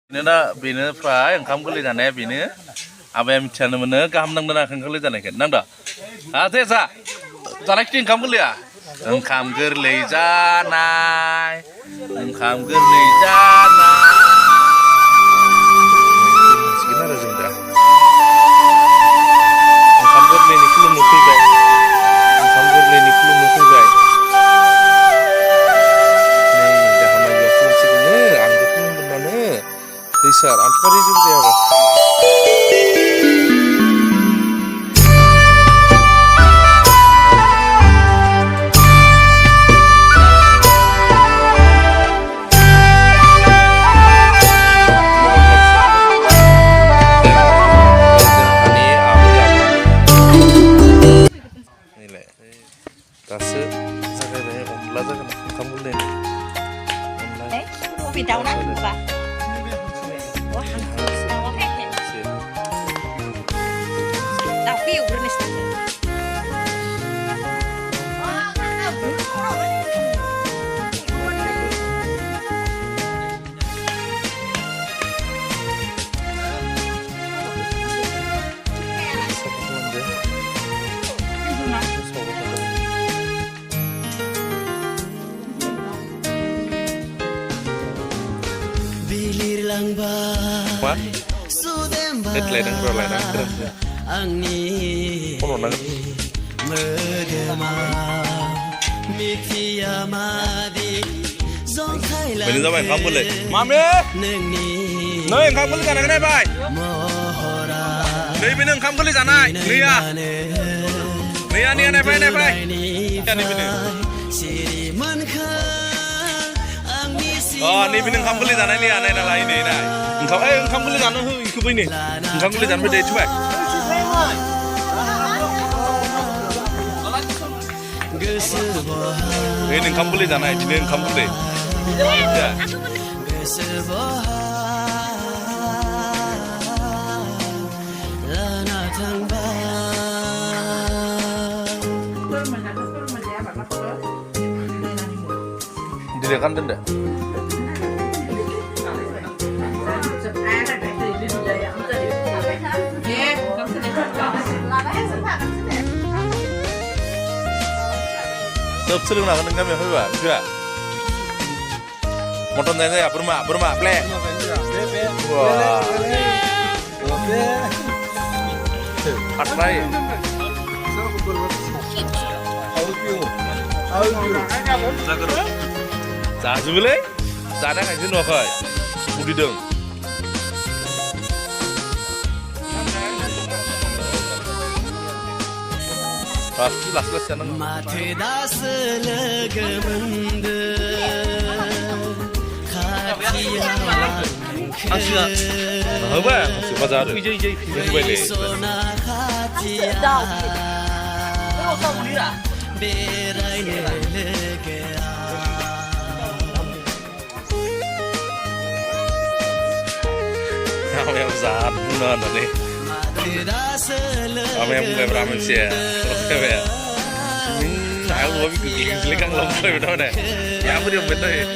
बेनो दा बेनो फ्राय ओंखाम गोरलै जानाया बेनो आबाया मिथियानो मोनो गाहाम नांदों ना ओंखाम गोरलै जानायखौ नांदों आथे जा जानायखिनि ओंखाम गोरलैया ओंखाम गोरलै जानाय ओंखाम गोरलै जानाय मिथिगोन आरो जों दा ओंखाम गोरलैनि खुलुमनो फैबाय ओंखाम गोरलैनि खुलुमनो फैबाय नै जाहामारिया खुलुमसिगोननो आंबो खुलुमगोनानो दै सार आन्थुफारि जेबो जाया आरो दासो जागायबाय अनला जागोन ओंखाम गोरलैनि अनला मा देटलायदों रलायना ग्रोमसो फन हरनांगोन बेनो जाबाय ओंखाम गोरलै मामे नै ओंखाम गोरलै जानायखौ नायबाय नै बेनो ओंखाम गोरलै जानाय नैया नायबाय बेनो नैबेनो ओंखाम गोरलै जानाय नैया नायना लायो नै नाय ओंखाम गोरलै जानो हो इखौ बैनो ओंखाम गोरलै जानो फैदो इथिबाय बेनो ओंखाम गोरलै जानाय बिनो ओंखाम गोरलै dilekan deh. Sớm sớm nào con ngâm hơi bả chưa? Một tuần này à, berma, ple. Wah, hot đây. Giá dữ lấy, giá đang hành trên nọ khởi, đi đường. Las yanang. Asia, apa? Asia bazar. Ini boleh. Kami yang besar, benar nih. Kami yang mulai beramal sih ya. Saya mau bikin selikan lomba betul deh. Ya aku dia betul.